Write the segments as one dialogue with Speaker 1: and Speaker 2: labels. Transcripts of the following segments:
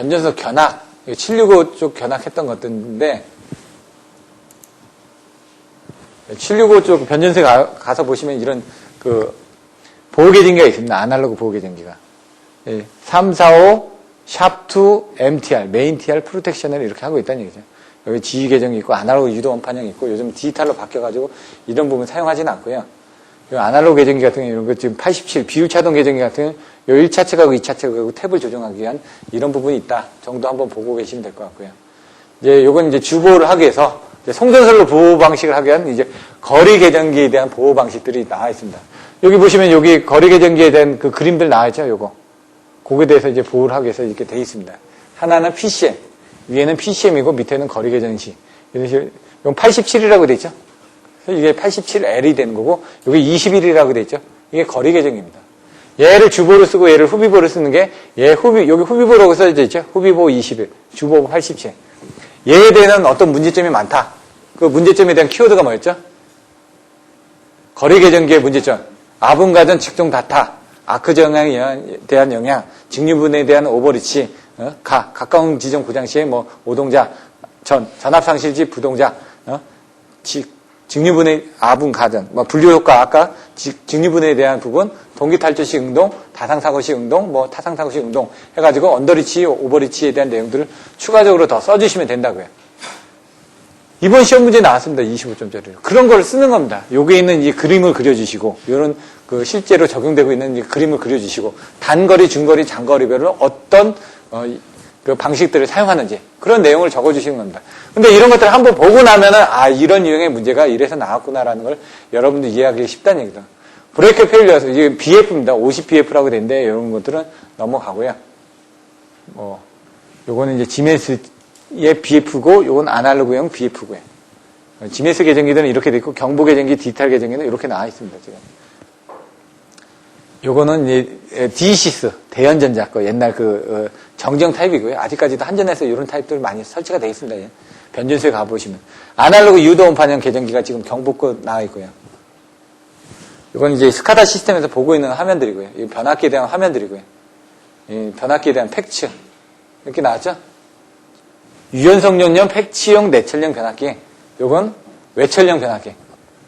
Speaker 1: 변전소 견학, 765 쪽 견학했던 것들인데, 765 쪽 변전소에 가서 보시면 이런 그 보호계정기가 있습니다. 아날로그 보호계정기가. 345 샵2 MTR, 메인 TR 프로텍션을 이렇게 하고 있다는 얘기죠. 여기 지휘 계정이 있고, 아날로그 유도 원판형이 있고, 요즘 디지털로 바뀌어가지고, 이런 부분 사용하지는 않고요. 아날로그 계정기 같은 경우, 이런 거 지금 87, 비율차동 계정기 같은 경우, 요 1차 측하고 2차 측하고 탭을 조정하기 위한 이런 부분이 있다 정도 한번 보고 계시면 될 것 같고요. 이제 요건 이제 주보를 하기 위해서, 송전선로 보호 방식을 하기 위한 이제 거리 계정기에 대한 보호 방식들이 나와 있습니다. 여기 보시면 여기 거리 계정기에 대한 그 그림들 나와 있죠, 요거. 그거에 대해서 이제 보호를 하기 위해서 이렇게 돼 있습니다. 하나는 PCM, 위에는 PCM이고 밑에는 거리 계정시. 이건 87이라고 돼 있죠. 그래서 이게 87L이 되는 거고, 여기 21이라고 돼 있죠. 이게 거리 계정입니다. 얘를 주보로 쓰고 얘를 후비보로 쓰는 게, 여기 후비보라고 써져 있죠. 후비보 21, 주보 87. 얘에 대한 어떤 문제점이 많다. 그 문제점에 대한 키워드가 뭐였죠? 거리 계정기의 문제점. 아분가전 직종 다타. 아크 정향에 대한 영향, 직류분해에 대한 오버리치, 가까운 지점 고장 시에 뭐 오동작, 전압상실지 부동작, 직류분해 아분 가전, 뭐 분류 효과 아까 직류분해에 대한 부분, 동기탈출식 응동, 다상사고식 응동, 뭐 타상사고식 응동 해가지고 언더리치, 오버리치에 대한 내용들을 추가적으로 더 써주시면 된다고요. 이번 시험 문제 나왔습니다. 25점짜리. 그런 걸 쓰는 겁니다. 여기에 있는 이 그림을 그려주시고, 이런 그 실제로 적용되고 있는 이 그림을 그려주시고, 단거리, 중거리, 장거리별로 어떤 그 방식들을 사용하는지 그런 내용을 적어주시는 겁니다. 근데 이런 것들을 한번 보고 나면은 이런 유형의 문제가 이래서 나왔구나라는 걸 여러분들 이해하기 쉽다는 얘기다. 브레이크 페일리어서 이게 BF입니다. 50BF라고 되는데 이런 것들은 넘어가고요. 요거는 이제 지메스의 BF고, 요건 아날로그형 BF고요. 지메스 계정기들은 이렇게 돼 있고, 경보 계정기, 디지털 계정기는 이렇게 나와 있습니다, 지금. 요거는 이제 디시스, 대연전자 거, 옛날 정정 타입이고요. 아직까지도 한전에서 이런 타입들 많이 설치가 되어 있습니다. 예. 변전소에 가보시면. 아날로그 유도 원판형 계정기가 지금 경보 거 나와 있고요. 이건 이제 스카다 시스템에서 보고 있는 화면들이고요. 이 변압기에 대한 화면들이고요. 이 변압기에 대한 팩츠. 이렇게 나왔죠? 유연성용용 팩츠용 내철형 변압기. 요건 외철형 변압기.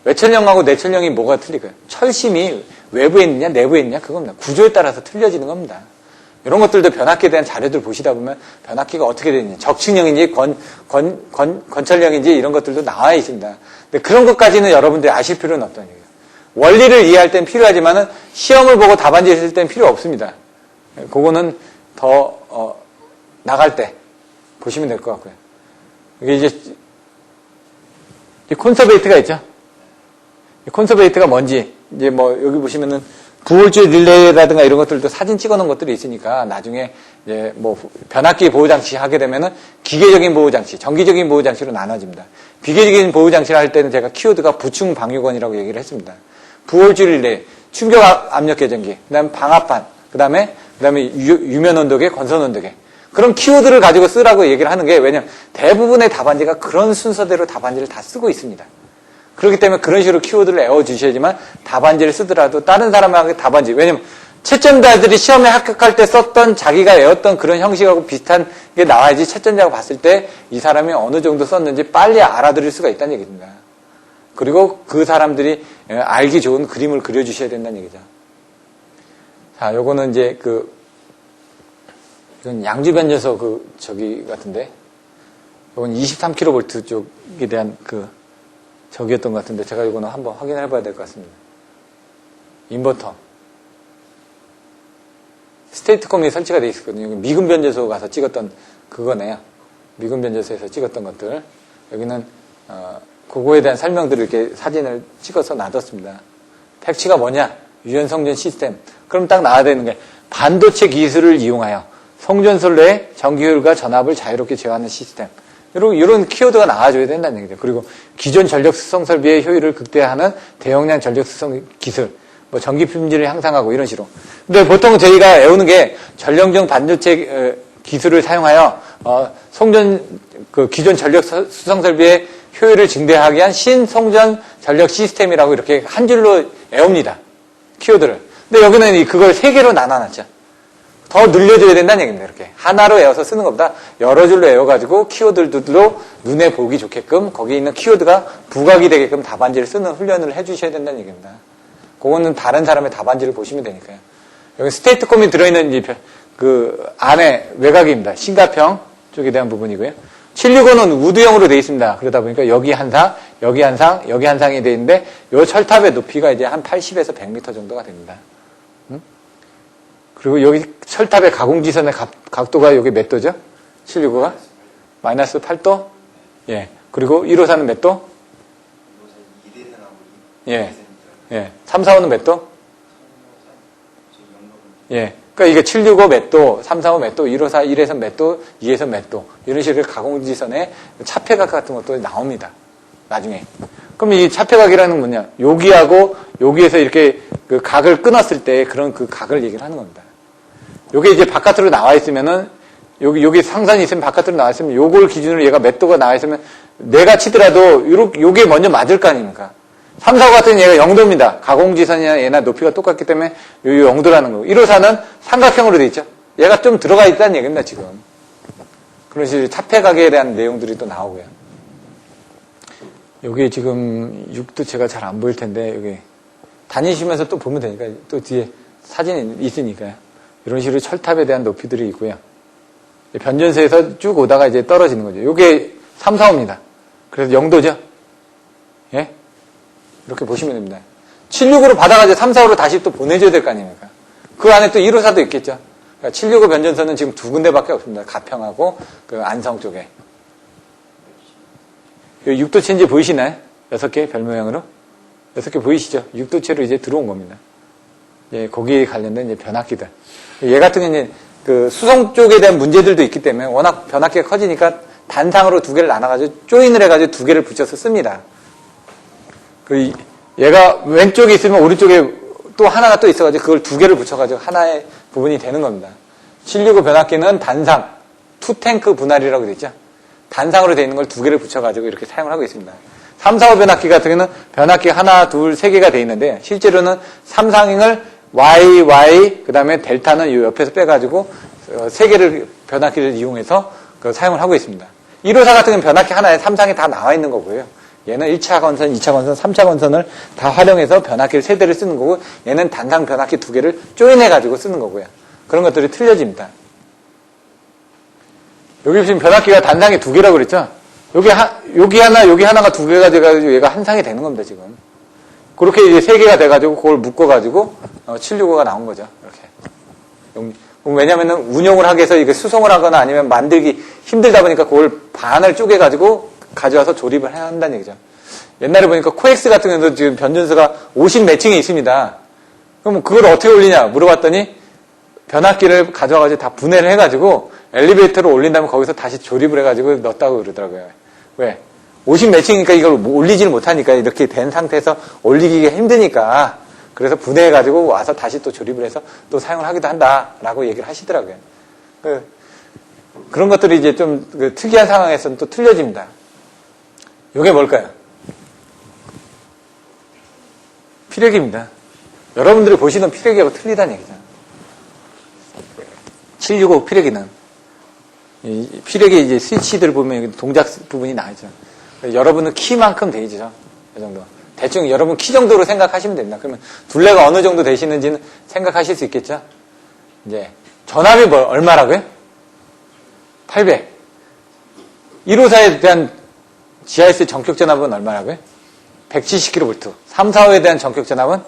Speaker 1: 외철형하고 내철형이 뭐가 틀릴까요? 철심이 외부에 있느냐 내부에 있느냐 그겁니다. 구조에 따라서 틀려지는 겁니다. 이런 것들도 변압기에 대한 자료들 보시다 보면 변압기가 어떻게 되는지, 적층형인지 건철형인지 이런 것들도 나와 있습니다. 근데 그런 것까지는 여러분들이 아실 필요는 없다는 얘기예요. 원리를 이해할 땐 필요하지만은 시험을 보고 답안지를 쓸 땐 필요 없습니다. 그거는 더 나갈 때 보시면 될 것 같고요. 이게 이제 콘서베이트가 있죠. 콘서베이트가 뭔지 이제 뭐 여기 보시면은 부홀줄 릴레이라든가 이런 것들도 사진 찍어놓은 것들이 있으니까 나중에 이제 뭐 변압기 보호 장치 하게 되면은 기계적인 보호 장치, 정기적인 보호 장치로 나눠집니다. 비계적인 보호 장치를 할 때는 제가 키워드가 부충 방유건이라고 얘기를 했습니다. 부홀줄 릴레이, 충격 압력 계정기, 그다음에 방압판, 그다음에 유면 온도계, 건선 온도계. 그런 키워드를 가지고 쓰라고 얘기를 하는 게, 왜냐면 대부분의 답안지가 그런 순서대로 답안지를 다 쓰고 있습니다. 그렇기 때문에 그런 식으로 키워드를 외워주셔야지만 답안지를 쓰더라도 다른 사람하고 답안지, 왜냐면 채점자들이 시험에 합격할 때 썼던 자기가 외웠던 그런 형식하고 비슷한 게 나와야지 채점자가 봤을 때 이 사람이 어느 정도 썼는지 빨리 알아들을 수가 있다는 얘기입니다. 그리고 그 사람들이 알기 좋은 그림을 그려주셔야 된다는 얘기죠. 자, 요거는 이제 이건 양주 변전소 저기 같은데, 요건 23kV 쪽에 대한 저기였던 것 같은데, 제가 이거는 한번 확인해 봐야 될 것 같습니다. 인버터. 스테이트컴이 설치가 되어 있었거든요. 여기 미군 변전소 가서 찍었던 그거네요. 미군 변전소에서 찍었던 것들. 여기는, 그거에 대한 설명들을 이렇게 사진을 찍어서 놔뒀습니다. 팩치가 뭐냐? 유연성전 시스템. 그럼 딱 나와야 되는 게, 반도체 기술을 이용하여 송전선로의 전기효율과 전압을 자유롭게 제어하는 시스템. 이런 키워드가 나와줘야 된다는 얘기죠. 그리고 기존 전력 수송 설비의 효율을 극대화하는 대용량 전력 수송 기술, 뭐 전기 품질을 향상하고 이런 식으로. 근데 보통 저희가 외우는 게 전력용 반도체 기술을 사용하여 기존 전력 수송 설비의 효율을 증대하기 위한 신송전 전력 시스템이라고 이렇게 한 줄로 외웁니다. 키워드를. 근데 여기는 그걸 세 개로 나눠놨죠. 더 늘려줘야 된다는 얘기입니다. 이렇게 하나로 외워서 쓰는 것보다 여러 줄로 외워가지고 키워드들도 눈에 보기 좋게끔 거기 있는 키워드가 부각이 되게끔 답안지를 쓰는 훈련을 해주셔야 된다는 얘기입니다. 그거는 다른 사람의 답안지를 보시면 되니까요. 여기 스테이트콤이 들어있는 이제 그 안에 외곽입니다. 심가평 쪽에 대한 부분이고요. 765는 우두형으로 되어 있습니다. 그러다 보니까 여기 한 상, 여기 한 상, 여기 한 상이 되어 있는데 이 철탑의 높이가 이제 한 80에서 100m 정도가 됩니다. 그리고 여기 철탑의 가공지선의 각도가 여기 몇 도죠? 765가? 마이너스 8도? 예. 그리고 154는 몇 도? 예. 예. 345는 몇 도? 예. 그러니까 이게 765 몇 도, 345 몇 도, 154 1에서 몇 도, 2에서 몇 도. 이런 식으로 가공지선의 차폐각 같은 것도 나옵니다. 나중에. 그럼 이 차폐각이라는 건 뭐냐? 여기하고 여기에서 이렇게 그 각을 끊었을 때 그런 그 각을 얘기를 하는 겁니다. 요게 이제 바깥으로 나와 있으면은, 여기 상산이 있으면 바깥으로 나와 있으면 요걸 기준으로 얘가 몇 도가 나와 있으면 내가 치더라도 요게 먼저 맞을 거 아닙니까? 3, 4, 5 같은 얘가 0도입니다. 가공지선이나 얘나 높이가 똑같기 때문에 요 0도라는 거고. 154는 삼각형으로 돼 있죠. 얘가 좀 들어가 있다는 얘기입니다, 지금. 그런 식으로 차폐각에 대한 내용들이 또 나오고요. 여기 지금 6도 제가 잘 안 보일 텐데, 여기 다니시면서 또 보면 되니까, 또 뒤에 사진이 있으니까요. 이런 식으로 철탑에 대한 높이들이 있고요. 변전소에서 쭉 오다가 이제 떨어지는 거죠. 이게 3, 4, 5입니다. 그래서 0도죠. 예? 이렇게 보시면 됩니다. 765로 받아가지고 3, 4, 5로 다시 또 보내줘야 될 거 아닙니까? 그 안에 또 154도 있겠죠. 그러니까 765 변전소는 지금 두 군데밖에 없습니다. 가평하고 그 안성 쪽에. 6도 체인지 보이시나요? 6개 별 모양으로? 6개 보이시죠? 6도체로 이제 들어온 겁니다. 예, 거기에 관련된 이제 변압기들. 얘 같은 경우는 이제 그 수송 쪽에 대한 문제들도 있기 때문에 워낙 변압기가 커지니까 단상으로 두 개를 나눠가지고 조인을 해가지고 두 개를 붙여서 씁니다. 그 얘가 왼쪽에 있으면 오른쪽에 또 하나가 또 있어가지고 그걸 두 개를 붙여가지고 하나의 부분이 되는 겁니다. 765 변압기는 단상, 투탱크 분할이라고 되어 있죠. 단상으로 되어 있는 걸 두 개를 붙여가지고 이렇게 사용을 하고 있습니다. 3, 4, 5 변압기 같은 경우는 변압기 하나, 둘, 세 개가 되어 있는데 실제로는 삼상행을 Y, 그 다음에 델타는 이 옆에서 빼가지고 세 개를 변압기를 이용해서 사용을 하고 있습니다. 154 같은 경우는 변압기 하나에 삼상이 다 나와 있는 거고요. 얘는 1차 건선, 2차 건선, 3차 건선을 다 활용해서 변압기를 세 대를 쓰는 거고 얘는 단상 변압기 두 개를 조인해가지고 쓰는 거고요. 그런 것들이 틀려집니다. 여기 지금 변압기가 단상이 두 개라고 그랬죠? 여기 하나, 여기 하나가 두 개가 돼가지고 얘가 한 상이 되는 겁니다, 지금. 그렇게 이제 세 개가 돼가지고 그걸 묶어가지고 765가 나온 거죠. 이렇게. 왜냐면은 운용을 하기 위해서 이게 수송을 하거나 아니면 만들기 힘들다 보니까 그걸 반을 쪼개가지고 가져와서 조립을 해야 한다는 얘기죠. 옛날에 보니까 코엑스 같은 경우도 지금 변전소가 50 매칭이 있습니다. 그럼 그걸 어떻게 올리냐 물어봤더니 변압기를 가져와가지고 다 분해를 해가지고 엘리베이터로 올린 다음에 거기서 다시 조립을 해가지고 넣었다고 그러더라고요. 왜? 50 매칭이니까 이걸 올리지를 못하니까 이렇게 된 상태에서 올리기가 힘드니까 그래서 분해해가지고 와서 다시 또 조립을 해서 또 사용을 하기도 한다라고 얘기를 하시더라고요. 그런 것들이 이제 좀 특이한 상황에서는 또 틀려집니다. 이게 뭘까요? 피레기입니다. 여러분들이 보시던 피레기하고 틀리다는 얘기죠. 765 피레기는 피레기 이제 스위치들 보면 동작 부분이 나오죠. 여러분은 키만큼 되죠. 이 정도. 대충 여러분 키 정도로 생각하시면 됩니다. 그러면 둘레가 어느 정도 되시는지는 생각하실 수 있겠죠. 이제 전압이 얼마라고요? 800. 154에 대한 GIS 전격 전압은 얼마라고요? 170kV. 345에 대한 전격 전압은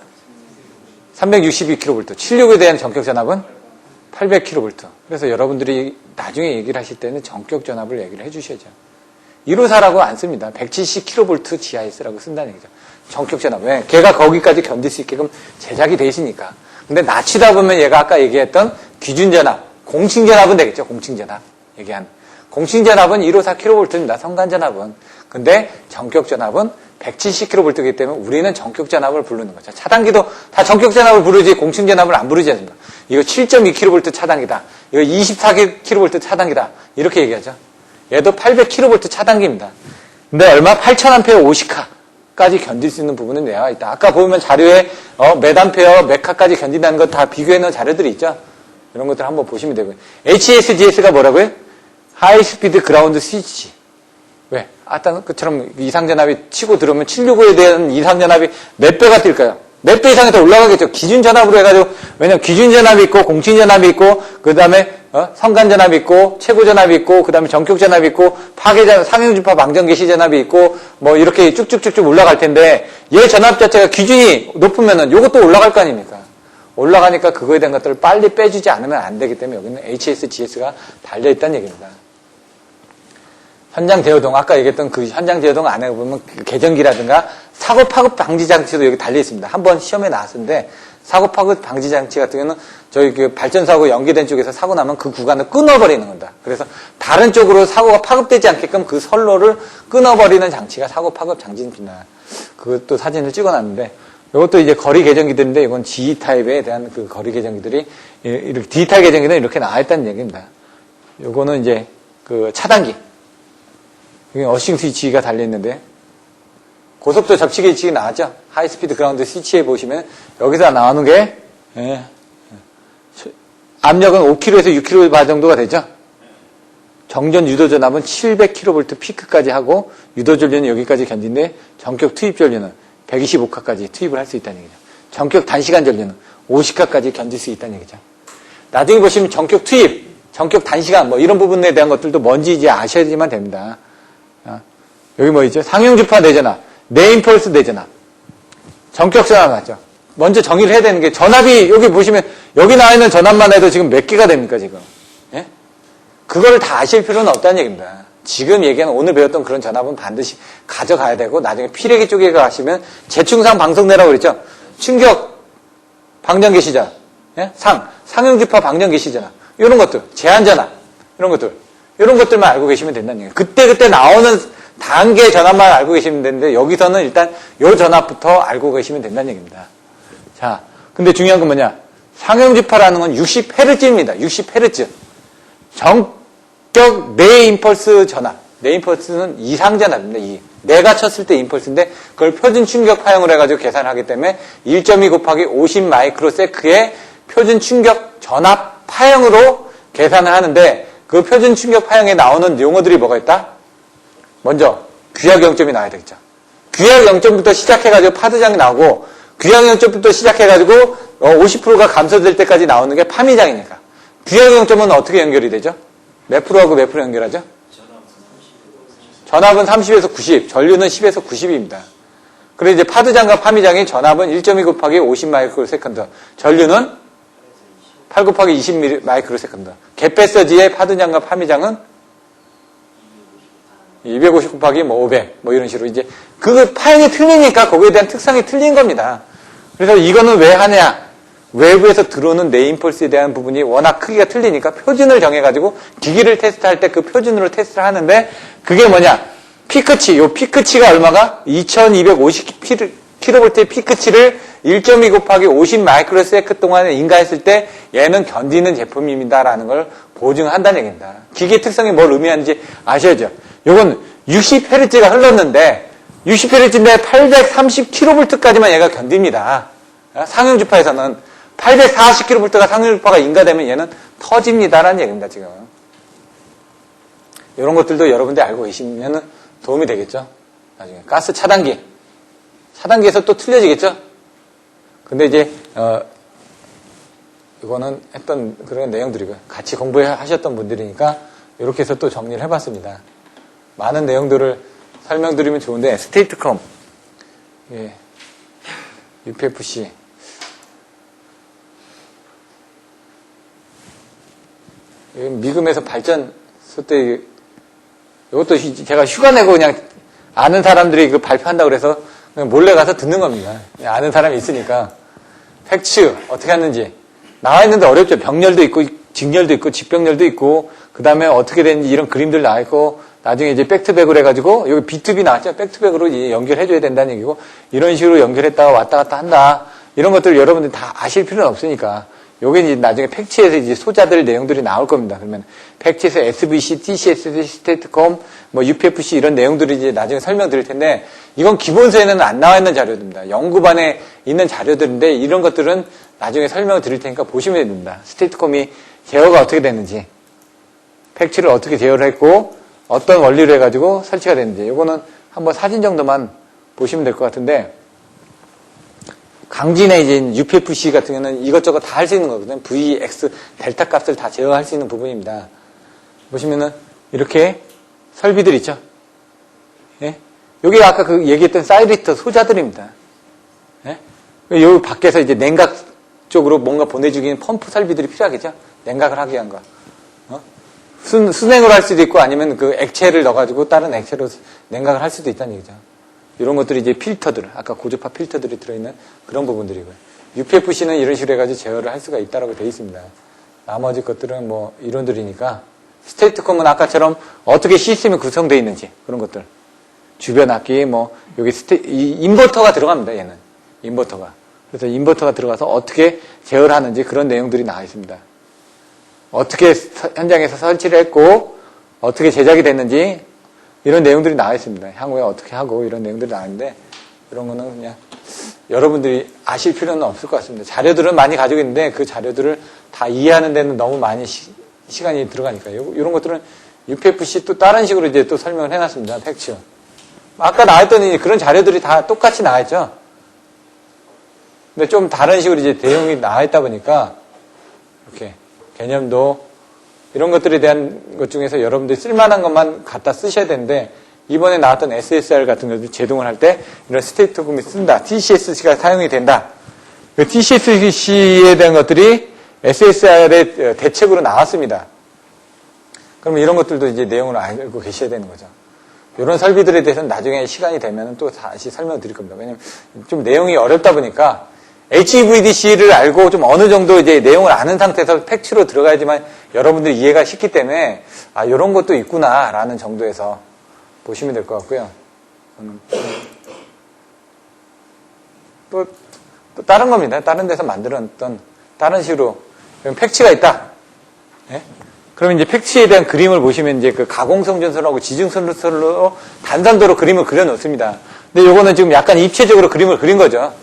Speaker 1: 362kV. 76에 대한 전격 전압은 800kV. 그래서 여러분들이 나중에 얘기를 하실 때는 전격 전압을 얘기를 해주셔야죠. 154라고 안 씁니다. 170kV GIS라고 쓴다는 얘기죠. 전격 전압. 왜? 걔가 거기까지 견딜 수 있게끔 제작이 돼 있으니까. 근데 낮추다 보면 얘가 아까 얘기했던 기준 전압, 공칭 전압은 되겠죠. 공칭 전압. 얘기한. 공칭 전압은 154kV입니다. 성간 전압은. 근데 전격 전압은 170kV이기 때문에 우리는 전격 전압을 부르는 거죠. 차단기도 다 전격 전압을 부르지 공칭 전압을 안 부르지 않습니까? 이거 7.2kV 차단기다. 이거 24kV 차단기다. 이렇게 얘기하죠. 얘도 800kV 차단기입니다. 근데 얼마? 8000A 50카까지 견딜 수 있는 부분은 내가 있다. 아까 보면 자료에 몇 암페어, 몇 카까지 견딘다는 거 다 비교해 놓은 자료들이 있죠. 이런 것들 한번 보시면 되고요. HSGS가 뭐라고요? 하이스피드 그라운드 스위치. 왜? 아까 그처럼 이상전압이 치고 들어오면 765에 대한 이상전압이 몇 배가 뛸까요? 몇 배 이상이 더 올라가겠죠. 기준전압으로 해가지고, 왜냐면 기준전압이 있고, 공칭전압이 있고, 그 다음에, 성간전압이 있고, 최고전압이 있고, 그 다음에 전격전압이 있고, 파괴전압, 상용주파 방전개시전압이 있고, 뭐 이렇게 쭉쭉쭉쭉 올라갈 텐데, 얘 전압 자체가 기준이 높으면은 요것도 올라갈 거 아닙니까? 올라가니까 그거에 대한 것들을 빨리 빼주지 않으면 안 되기 때문에 여기는 HSGS가 달려있다는 얘기입니다. 현장 제어동, 아까 얘기했던 그 현장 제어동 안에 보면 그 계전기라든가 사고 파급 방지 장치도 여기 달려 있습니다. 한번 시험에 나왔었는데 사고 파급 방지 장치 같은 경우는 저희 그 발전사고 연계된 쪽에서 사고 나면 그 구간을 끊어버리는 겁니다. 그래서 다른 쪽으로 사고가 파급되지 않게끔 그 선로를 끊어버리는 장치가 사고 파급 장치입니다. 그것도 사진을 찍어놨는데 이것도 이제 거리 계전기들인데 이건 G 타입에 대한 그 거리 계전기들이 이렇게 D 타입 계전기는 이렇게 나와 있다는 얘기입니다. 요거는 이제 그 차단기. 여기 어싱 스위치가 달려있는데 고속도 접치 계측이 나왔죠. 하이스피드 그라운드 스위치에 보시면 여기서 나오는 게 압력은 5kg에서 6kg 정도가 되죠. 정전 유도 전압은 700kV 피크까지 하고 유도 전류는 여기까지 견딘데 전격 투입 전류는 125카까지 투입을 할 수 있다는 얘기죠. 전격 단시간 전류는 50카까지 견딜 수 있다는 얘기죠. 나중에 보시면 전격 투입, 전격 단시간 뭐 이런 부분에 대한 것들도 뭔지 이제 아셔야지만 됩니다. 여기 뭐 있죠? 상용주파 내전압, 내임펄스 내전압, 전격전압 맞죠? 먼저 정의를 해야 되는 게 전압이 여기 보시면 여기 나와 있는 전압만 해도 지금 몇 개가 됩니까 지금? 예? 그거를 다 아실 필요는 없다는 얘기입니다. 지금 얘기하는 오늘 배웠던 그런 전압은 반드시 가져가야 되고 나중에 피레기 쪽에 가시면 재충상 방석내라고 그랬죠? 충격 방전개 시전, 예? 상용주파 방전개 시전 이런 것들, 제한전압 이런 것들만 알고 계시면 된다는 얘기예요. 그때 나오는 단계 전압만 알고 계시면 되는데 여기서는 일단 요 전압부터 알고 계시면 된다는 얘기입니다. 자, 근데 중요한 건 뭐냐? 상용주파라는 건 60Hz입니다. 60Hz. 전격 내 임펄스 전압. 내 임펄스는 이상 전압입니다. 내가 쳤을 때 임펄스인데 그걸 표준 충격 파형을 해가지고 계산을 하기 때문에 1.2 곱하기 50 마이크로세크의 표준 충격 전압 파형으로 계산을 하는데 그 표준 충격 파형에 나오는 용어들이 뭐가 있다? 먼저 귀약 0점이 나와야 되겠죠. 귀약 0점부터 시작해가지고 파드장이 나오고 귀약 0점부터 시작해가지고 50%가 감소될 때까지 나오는 게 파미장이니까. 귀약 0점은 어떻게 연결이 되죠? 몇 프로하고 몇 프로 연결하죠? 전압은 30에서 90, 전류는 10에서 90입니다. 그리고 이제 파드장과 파미장의 전압은 1.2 곱하기 50 마이크로세컨드, 전류는 8 곱하기 20 마이크로세컨드. 갯배서지의 파드장과 파미장은 250 곱하기 500 이런 식으로 이제 그 파형이 틀리니까 거기에 대한 특성이 틀린 겁니다. 그래서 이거는 왜 하냐? 외부에서 들어오는 네임펄스에 대한 부분이 워낙 크기가 틀리니까 표준을 정해가지고 기기를 테스트할 때 그 표준으로 테스트를 하는데 그게 뭐냐? 피크치, 요 피크치가 얼마가? 2250kV의 피크치를 1.2 곱하기 50 마이크로세컨드 동안에 인가했을 때 얘는 견디는 제품입니다라는 걸 보증한다는 얘기입니다. 기기 특성이 뭘 의미하는지 아셔야죠. 요건 60Hz가 흘렀는데 60Hz인데 830kV까지만 얘가 견딥니다. 상용주파에서는 840kV가 상용주파가 인가되면 얘는 터집니다라는 얘기입니다. 지금 이런 것들도 여러분들이 알고 계시면 도움이 되겠죠. 나중에 가스 차단기에서 또 틀려지겠죠. 근데 이제 이거는 했던 그런 내용들이고요. 같이 공부하셨던 분들이니까 이렇게 해서 또 정리를 해봤습니다. 많은 내용들을 설명드리면 좋은데 스테이트컴, UPFC, 미금에서 발전소 때 이것도 제가 휴가 내고 그냥 아는 사람들이 그 발표한다고 그래서 그냥 몰래 가서 듣는 겁니다. 아는 사람이 있으니까 팩츠 어떻게 하는지 나와 있는데 어렵죠. 병렬도 있고 직렬도 있고 직병렬도 있고 그 다음에 어떻게 되는지 이런 그림들 나와 있고 나중에 이제 백투백으로 해가지고 여기 B2B 나왔죠. 백투백으로 이제 연결해줘야 된다는 얘기고 이런 식으로 연결했다가 왔다 갔다 한다. 이런 것들을 여러분들이 다 아실 필요는 없으니까 요게 이제 나중에 팩츠에서 이제 소자들 내용들이 나올 겁니다. 그러면 팩츠에서 SBC, TCS, 스테이트컴, UPFC 이런 내용들이 이제 나중에 설명드릴 텐데 이건 기본서에는 안 나와 있는 자료들입니다. 연구반에 있는 자료들인데 이런 것들은 나중에 설명을 드릴 테니까 보시면 됩니다. 스테이트콤이 제어가 어떻게 됐는지, 팩치를 어떻게 제어를 했고, 어떤 원리로 해가지고 설치가 됐는지, 이거는 한번 사진 정도만 보시면 될 것 같은데, 강진의 이제 UPFC 같은 경우는 이것저것 다 할 수 있는 거거든요. V, X, 델타 값을 다 제어할 수 있는 부분입니다. 보시면은 이렇게 설비들 있죠. 예? 여기 아까 그 얘기했던 사이리터 소자들입니다. 예? 여기 밖에서 이제 냉각 쪽으로 뭔가 보내주기는 펌프 설비들이 필요하겠죠. 냉각을 하기 위한 거. 순행으로 할 수도 있고 아니면 그 액체를 넣어가지고 다른 액체로 냉각을 할 수도 있다는 얘기죠. 이런 것들이 이제 필터들, 아까 고주파 필터들이 들어있는 그런 부분들이고요. UPFC는 이런 식으로 해가지고 제어를 할 수가 있다라고 되어 있습니다. 나머지 것들은 뭐 이론들이니까 스테이트콤은 아까처럼 어떻게 시스템이 구성되어 있는지 그런 것들. 주변 악기 뭐 여기 인버터가 들어갑니다. 얘는 인버터가. 그래서 인버터가 들어가서 어떻게 제어를 하는지 그런 내용들이 나와 있습니다. 어떻게 현장에서 설치를 했고 어떻게 제작이 됐는지 이런 내용들이 나와 있습니다. 향후에 어떻게 하고 이런 내용들이 나와 있는데 이런 거는 그냥 여러분들이 아실 필요는 없을 것 같습니다. 자료들은 많이 가지고 있는데 그 자료들을 다 이해하는 데는 너무 많이 시간이 들어가니까요. 이런 것들은 UPFC 또 다른 식으로 이제 또 설명을 해놨습니다. 팩츠. 아까 나왔던 그런 자료들이 다 똑같이 나와 있죠. 근데 좀 다른 식으로 이제 내용이 나와 있다 보니까 이렇게 개념도 이런 것들에 대한 것 중에서 여러분들이 쓸만한 것만 갖다 쓰셔야 되는데 이번에 나왔던 SSR 같은 것들 제동을 할 때 이런 스테이트콤이 쓴다. TCSC가 사용이 된다. 그 TCSC에 대한 것들이 SSR의 대책으로 나왔습니다. 그러면 이런 것들도 이제 내용을 알고 계셔야 되는 거죠. 이런 설비들에 대해서는 나중에 시간이 되면 또 다시 설명을 드릴 겁니다. 왜냐면 좀 내용이 어렵다 보니까 HVDC를 알고 좀 어느 정도 이제 내용을 아는 상태에서 팩트로 들어가야지만 여러분들이 이해가 쉽기 때문에 아, 이런 것도 있구나라는 정도에서 보시면 될 것 같고요. 또 다른 겁니다. 다른 데서 만들었던 다른 식으로 팩치가 있다. 예? 그러면 이제 팩치에 대한 그림을 보시면 이제 그 가공성전선하고 지중선으로 단산도로 그림을 그려 놓습니다. 근데 요거는 지금 약간 입체적으로 그림을 그린 거죠.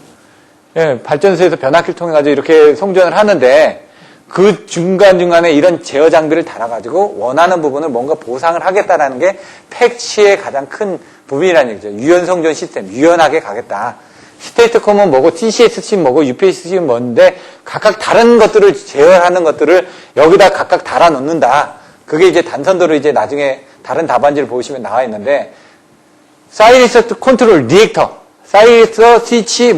Speaker 1: 예, 발전소에서 변압기를 통해 가지고 이렇게 송전을 하는데 그 중간중간에 이런 제어 장비를 달아가지고 원하는 부분을 뭔가 보상을 하겠다라는 게 팩치의 가장 큰 부분이라는 얘기죠. 유연 송전 시스템, 유연하게 가겠다. 스테이트콤은 뭐고, TCSC는 뭐고, UPSC는 뭔데, 각각 다른 것들을 제어하는 것들을 여기다 각각 달아놓는다. 그게 이제 단선도로 이제 나중에 다른 답안지를 보시면 나와 있는데, 사이리스 컨트롤 리액터, 사이리스 스위치,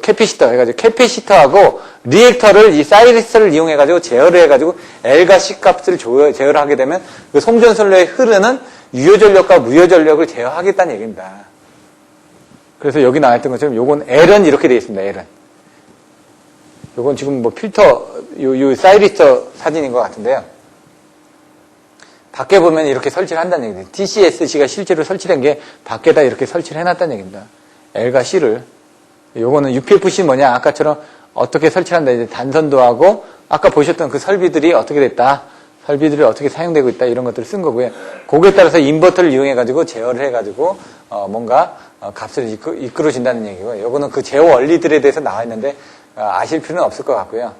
Speaker 1: 캐피시터 해가지고, 캐피시터하고 리액터를 이 사이리스를 이용해가지고 제어를 해가지고 L과 C 값을 제어를 하게 되면 그 송전선로에 흐르는 유효전력과 무효전력을 제어하겠다는 얘기입니다. 그래서 여기 나왔던 것처럼 요건 L은 이렇게 되어 있습니다. L은. 요건 지금 필터, 요 사이리스 사진인 것 같은데요. 밖에 보면 이렇게 설치를 한다는 얘기입니다. TCSC가 실제로 설치된 게 밖에다 이렇게 설치를 해놨다는 얘기입니다. L과 C를. 요거는 UPFC 뭐냐? 아까처럼 어떻게 설치한다. 이제 단선도하고 아까 보셨던 그 설비들이 어떻게 됐다. 설비들이 어떻게 사용되고 있다. 이런 것들을 쓴 거고요. 거기에 따라서 인버터를 이용해가지고 제어를 해가지고 뭔가 값을 이끌어준다는 얘기고요. 요거는 그 제어 원리들에 대해서 나와 있는데 아실 필요는 없을 것 같고요.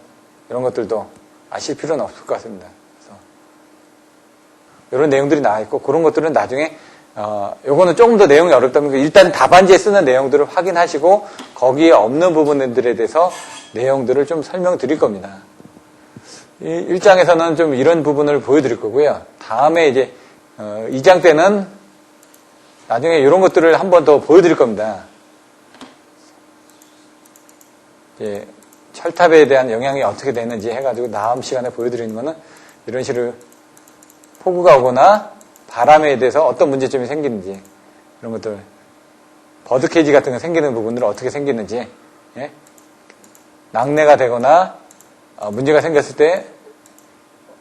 Speaker 1: 이런 것들도 아실 필요는 없을 것 같습니다. 그래서 이런 내용들이 나와 있고 그런 것들은 나중에 요거는 조금 더 내용이 어렵다면 일단 답안지에 쓰는 내용들을 확인하시고 거기에 없는 부분들에 대해서 내용들을 좀 설명드릴 겁니다. 이 1장에서는 좀 이런 부분을 보여드릴 거고요. 다음에 이제 2장 때는 나중에 이런 것들을 한 번 더 보여드릴 겁니다. 이제 철탑에 대한 영향이 어떻게 되는지 해가지고 다음 시간에 보여드리는 거는 이런 식으로 폭우가 오거나 바람에 대해서 어떤 문제점이 생기는지 이런 것들 버드케이지 같은 거 생기는 부분들은 어떻게 생기는지 예? 낙뢰가 되거나 문제가 생겼을 때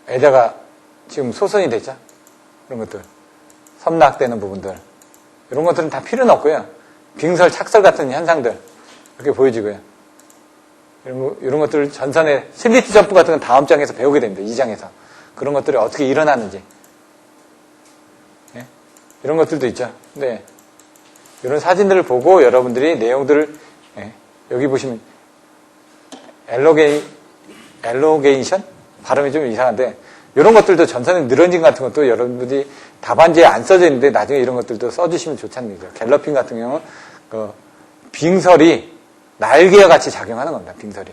Speaker 1: 에다가 지금 소선이 됐죠. 그런 것들 섬낙되는 부분들 이런 것들은 다 필요는 없고요. 빙설, 착설 같은 현상들 이렇게 보여지고요. 이런 것들을 전선의 슬리트 점프 같은 건 다음 장에서 배우게 됩니다. 2장에서 그런 것들이 어떻게 일어나는지 예? 이런 것들도 있죠. 네. 이런 사진들을 보고 여러분들이 내용들을 예? 여기 보시면 엘로게이션? 발음이 좀 이상한데, 이런 것들도 전선의 늘어짐 같은 것도 여러분들이 답안지에 안 써져 있는데 나중에 이런 것들도 써주시면 좋다는 얘기죠. 갤러핑 같은 경우는 그 빙설이 날개와 같이 작용하는 겁니다. 빙설이.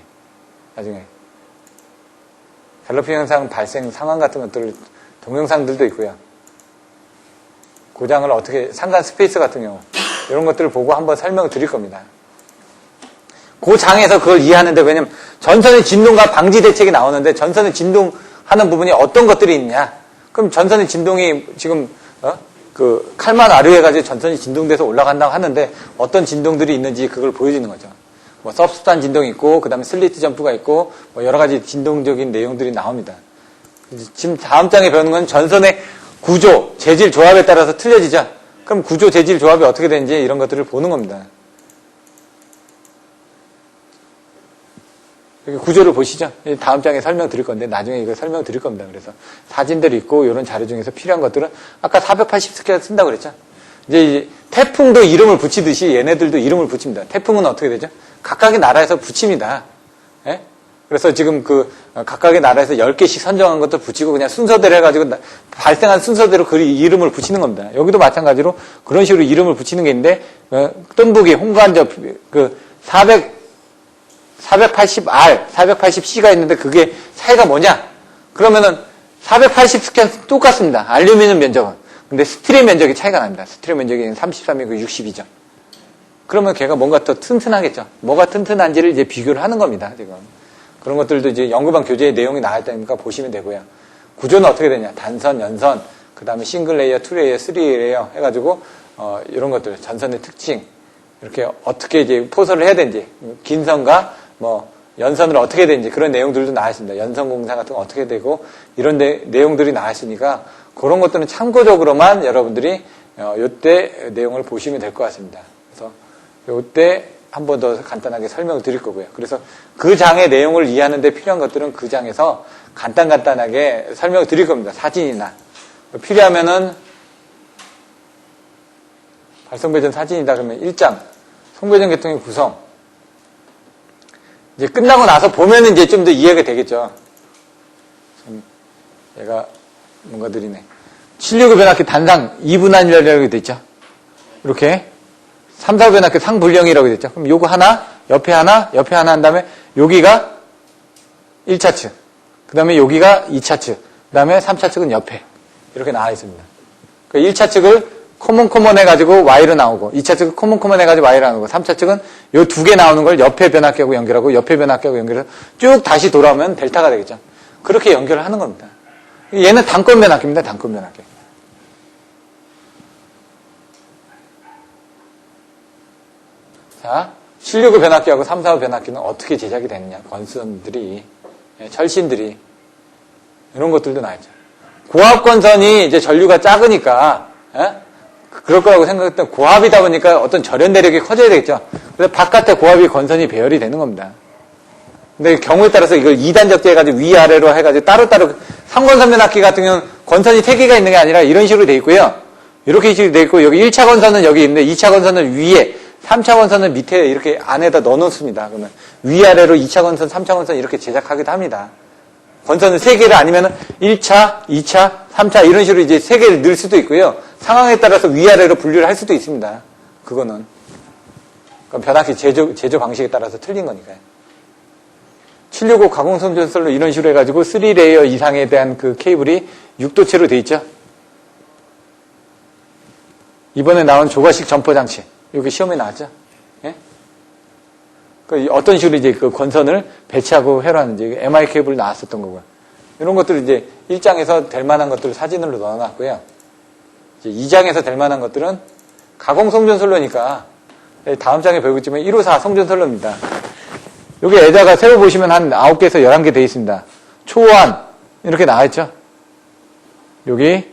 Speaker 1: 나중에. 갤러핑 현상 발생 상황 같은 것들 동영상들도 있고요. 고장을 어떻게, 상간 스페이스 같은 경우, 이런 것들을 보고 한번 설명을 드릴 겁니다. 그 장에서 그걸 이해하는데, 왜냐면 전선의 진동과 방지 대책이 나오는데, 전선의 진동하는 부분이 어떤 것들이 있냐? 그럼 전선의 진동이 지금, 그 칼만 아류해가지고 전선이 진동돼서 올라간다고 하는데, 어떤 진동들이 있는지 그걸 보여주는 거죠. 뭐, 서브스탄 진동이 있고, 그 다음에 슬리트 점프가 있고, 뭐, 여러 가지 진동적인 내용들이 나옵니다. 지금 다음 장에 배우는 건 전선의 구조, 재질, 조합에 따라서 틀려지죠? 그럼 구조, 재질, 조합이 어떻게 되는지 이런 것들을 보는 겁니다. 여기 구조를 보시죠? 다음 장에 설명드릴 건데, 나중에 이거 설명드릴 겁니다. 그래서 사진들이 있고, 이런 자료 중에서 필요한 것들은 아까 480스퀘어 쓴다고 그랬죠? 이제 태풍도 이름을 붙이듯이 얘네들도 이름을 붙입니다. 태풍은 어떻게 되죠? 각각의 나라에서 붙입니다. 예? 그래서 지금 그 각각의 나라에서 10개씩 선정한 것도 붙이고 그냥 순서대로 해가지고 발생한 순서대로 그 이름을 붙이는 겁니다. 여기도 마찬가지로 그런 식으로 이름을 붙이는 게 있는데 뜸부기, 홍관접, 그 480R, 480C가 있는데 그게 차이가 뭐냐? 그러면은 480스캔 똑같습니다. 알루미늄 면적은. 근데 스틸의 면적이 차이가 납니다. 스틸의 면적이 33이고 60이죠. 그러면 걔가 뭔가 더 튼튼하겠죠. 뭐가 튼튼한지를 이제 비교를 하는 겁니다. 지금. 그런 것들도 이제 연구반 교재의 내용이 나왔다니까 보시면 되고요. 구조는 어떻게 되냐? 단선, 연선, 그 다음에 싱글 레이어, 투 레이어, 쓰리 레이어 해가지고 이런 것들, 전선의 특징, 이렇게 어떻게 이제 포설을 해야 되는지, 긴 선과 뭐 연선을 어떻게 해야 되는지 그런 내용들도 나와 있습니다. 연선 공사 같은 거 어떻게 되고 이런 내용들이 나와 있으니까 그런 것들은 참고적으로만 여러분들이 이때 내용을 보시면 될 것 같습니다. 그래서 이때 한 번 더 간단하게 설명을 드릴 거고요. 그래서 그 장의 내용을 이해하는 데 필요한 것들은 그 장에서 간단하게 설명을 드릴 겁니다. 사진이나. 필요하면은 발송배전 사진이다 그러면 1장 송배전 계통의 구성. 이제 끝나고 나서 보면은 이제 좀 더 이해가 되겠죠. 얘가 뭔가 느리네. 769 변압기 단상 2분한이라고 돼 있죠. 이렇게 3, 4 변압기 상불령이라고 돼 있죠. 그럼 요거 하나, 옆에 하나, 옆에 하나 한 다음에 여기가 1차 측, 그 다음에 여기가 2차 측, 그 다음에 3차 측은 옆에 이렇게 나와 있습니다. 그 1차 측을 코먼 해가지고 Y로 나오고 2차 측은 코먼 해가지고 Y로 나오고 3차 측은 요 두 개 나오는 걸 옆에 변압기하고 연결하고 옆에 변압기하고 연결해서 쭉 다시 돌아오면 델타가 되겠죠. 그렇게 연결을 하는 겁니다. 얘는 단권 변압기입니다. 단권 변압기. 자, 765 변압기하고 345 변압기는 어떻게 제작이 되느냐. 건선들이, 철신들이 이런 것들도 나왔죠. 고압 건선이 이제 전류가 작으니까 그럴 거라고 생각했던 고압이다 보니까 어떤 절연 대력이 커져야 되겠죠. 그래서 바깥에 고압이 건선이 배열이 되는 겁니다. 근데 경우에 따라서 이걸 2단적제 해가지고 위아래로 해가지고 따로따로 3건선 변압기 같은 경우는 건선이 3개가 있는 게 아니라 이런 식으로 돼 있고요. 이렇게 식으로 돼 있고 여기 1차 건선은 여기 있는데 2차 건선은 위에 3차 건선은 밑에 이렇게 안에다 넣어 놓습니다. 그러면 위아래로 2차 건선, 3차 건선 이렇게 제작하기도 합니다. 건선은 3개를 아니면 1차, 2차, 3차 이런 식으로 이제 3개를 넣을 수도 있고요. 상황에 따라서 위아래로 분류를 할 수도 있습니다. 그거는. 그럼 변압기 제조 방식에 따라서 틀린 거니까요. 765 가공선전설로 이런 식으로 해가지고 3레이어 이상에 대한 그 케이블이 6도체로 돼 있죠. 이번에 나온 조가식 점퍼 장치. 여기 시험에 나왔죠. 예? 그 어떤 식으로 이제 그 건선을 배치하고 회로하는지 MI 케이블 나왔었던 거고요. 이런 것들을 이제 1장에서 될 만한 것들을 사진으로 넣어놨고요. 이제 2장에서 될 만한 것들은 가공 송전선로니까 다음 장에 배우겠지만 154 송전선로입니다. 여기 에다가 세워 보시면 한 9개에서 11개 되어 있습니다. 초호환 이렇게 나와있죠. 여기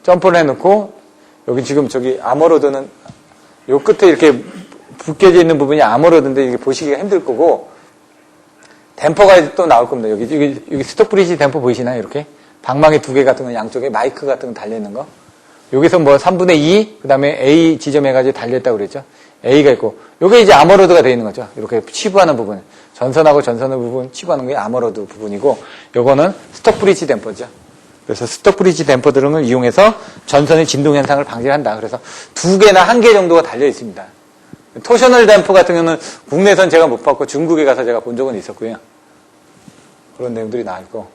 Speaker 1: 점퍼를 해놓고 여기 지금 저기 아머로드는 요 끝에 이렇게 붓겨져 있는 부분이 아머로드인데 이게 보시기가 힘들 거고 댐퍼가 또 나올 겁니다. 여기 스톡 브리지 댐퍼 보이시나요? 이렇게 방망이 2개 같은 거 양쪽에 마이크 같은 거 달려있는 거 여기서 뭐 3분의 2 그 다음에 A 지점 해가지고 달려있다고 그랬죠. A가 있고 요게 이제 아머로드가 되어 있는 거죠. 이렇게 치부하는 부분 전선하고 전선의 부분 치고하는 게 아머로드 부분이고, 요거는 스톡브리지 댐퍼죠. 그래서 스톡브리지 댐퍼 등을 이용해서 전선의 진동 현상을 방지한다. 그래서 2개나 1개 정도가 달려 있습니다. 토셔널 댐퍼 같은 경우는 국내선 제가 못 봤고 중국에 가서 제가 본 적은 있었고요. 그런 내용들이 나와 있고,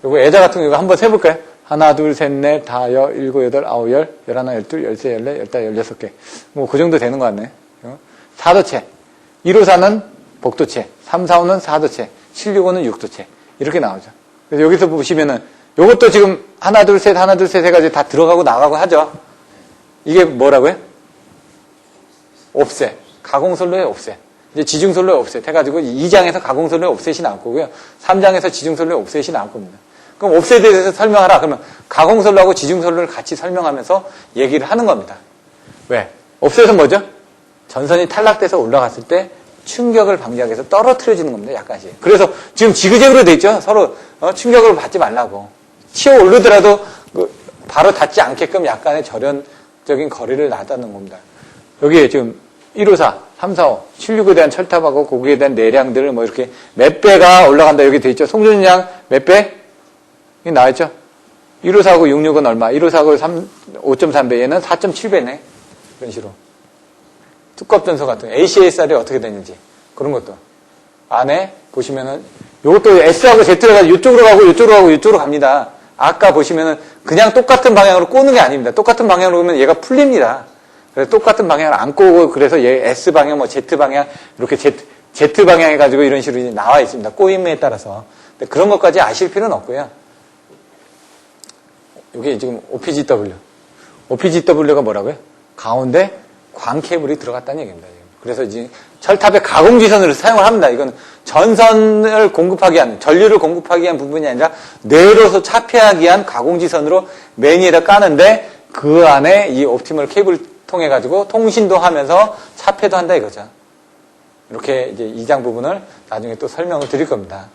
Speaker 1: 요거 애자 같은 경우 한번 세볼까요? 하나, 둘, 셋, 넷, 다, 여, 일곱, 여덟, 아홉, 열, 열하나, 열둘, 열세, 열네, 열다, 열여섯 개. 뭐 그 정도 되는 것 같네. 4도체. 154는 복도체, 345는 4도체, 765는 6도체. 이렇게 나오죠. 그래서 여기서 보시면은 요것도 지금 하나, 둘, 셋 해가지고 다 들어가고 나가고 하죠. 이게 뭐라고요? 옵셋. 가공선로의 옵셋. 이제 지중선로의 옵셋 해가지고 2장에서 가공선로의 옵셋이 나올 거고요. 3장에서 지중선로의 옵셋이 나올 겁니다. 그럼 옵셋에 대해서 설명하라. 그러면 가공선로하고 지중선로를 같이 설명하면서 얘기를 하는 겁니다. 왜? 옵셋은 뭐죠? 전선이 탈락돼서 올라갔을 때 충격을 방지하기 위해서 떨어뜨려지는 겁니다. 약간씩. 그래서 지금 지그재그로 돼 있죠. 서로 충격을 받지 말라고. 치어 오르더라도 바로 닿지 않게끔 약간의 절연적인 거리를 놔두는 겁니다. 여기에 지금 154, 345, 765에 대한 철탑하고 거기에 대한 내량들을 뭐 이렇게 몇 배가 올라간다. 여기 돼 있죠. 송전량 몇 배? 여기 나와있죠. 154하고 66은 얼마? 154하고 5.3배. 얘는 4.7배네. 이런 식으로. 두껍전소 같은 거. ACSR이 어떻게 되는지. 그런 것도. 안에 보시면은 요것도 S하고 Z를 가지고 이쪽으로 가고 이쪽으로 가고 이쪽으로 갑니다. 아까 보시면은 그냥 똑같은 방향으로 꼬는 게 아닙니다. 똑같은 방향으로 오면 얘가 풀립니다. 그래서 똑같은 방향을 안 꼬고 그래서 얘 S 방향, 뭐 Z 방향 이렇게 Z 방향 해가지고 이런 식으로 이제 나와 있습니다. 꼬임에 따라서. 근데 그런 것까지 아실 필요는 없고요. 이게 지금 OPGW. OPGW가 뭐라고요? 가운데 광 케이블이 들어갔다는 얘기입니다. 그래서 이제 철탑의 가공지선으로 사용을 합니다. 이건 전선을 공급하기 위한, 전류를 공급하기 위한 부분이 아니라 내로서 차폐하기 위한 가공지선으로 매니에다 까는데 그 안에 이 옵티멀 케이블을 통해 가지고 통신도 하면서 차폐도 한다 이거죠. 이렇게 이제 2장 부분을 나중에 또 설명을 드릴 겁니다.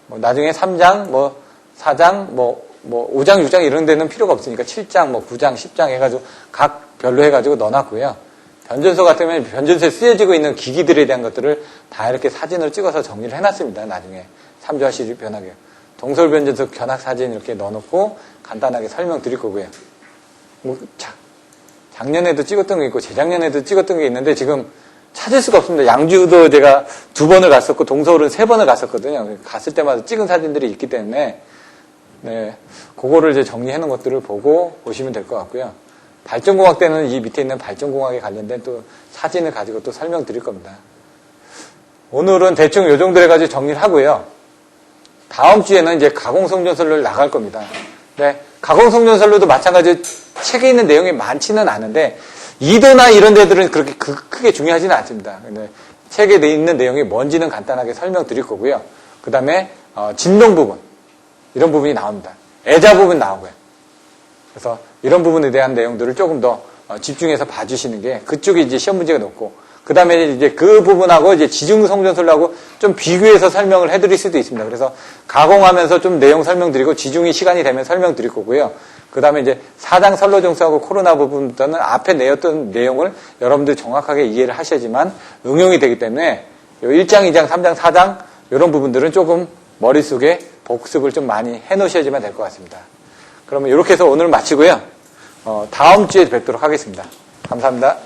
Speaker 1: 뭐 나중에 3장, 뭐 4장, 뭐 5장, 6장 이런 데는 필요가 없으니까 7장, 뭐 9장, 10장 해가지고 각 별로 해가지고 넣어놨고요. 변전소 같은 경우는 변전소에 쓰여지고 있는 기기들에 대한 것들을 다 이렇게 사진을 찍어서 정리를 해놨습니다. 나중에 3조화 시리 변하게. 동설 변전소 견학 사진 이렇게 넣어놓고 간단하게 설명드릴 거고요. 뭐 작년에도 찍었던 게 있고 재작년에도 찍었던 게 있는데 지금 찾을 수가 없습니다. 양주도 제가 2번을 갔었고 동서울은 3번을 갔었거든요. 갔을 때마다 찍은 사진들이 있기 때문에 네, 그거를 이제 정리해 놓은 것들을 보고 보시면 될 것 같고요. 발전공학 때는 이 밑에 있는 발전공학에 관련된 또 사진을 가지고 또 설명드릴 겁니다. 오늘은 대충 요 정도 해가지고 정리를 하고요. 다음 주에는 이제 가공성전선로를 나갈 겁니다. 네, 가공성전선로도 마찬가지로 책에 있는 내용이 많지는 않은데 2도나 이런 데들은 그렇게 크게 중요하지는 않습니다. 근데 책에 있는 내용이 뭔지는 간단하게 설명드릴 거고요. 그 다음에 진동 부분 이런 부분이 나옵니다. 애자 부분 나오고요. 그래서 이런 부분에 대한 내용들을 조금 더 집중해서 봐주시는 게 그쪽에 이제 시험 문제가 높고 그 다음에 이제 그 부분하고 이제 지중성전선로하고 좀 비교해서 설명을 해드릴 수도 있습니다. 그래서 가공하면서 좀 내용 설명드리고 지중이 시간이 되면 설명드릴 거고요. 그 다음에 이제 4장 선로정수하고 코로나 부분부터는 앞에 내었던 내용을 여러분들 정확하게 이해를 하셔야지만 응용이 되기 때문에 1장, 2장, 3장, 4장 이런 부분들은 조금 머릿속에 복습을 좀 많이 해놓으셔야지만 될 것 같습니다. 그러면 이렇게 해서 오늘 마치고요. 다음 주에 뵙도록 하겠습니다. 감사합니다.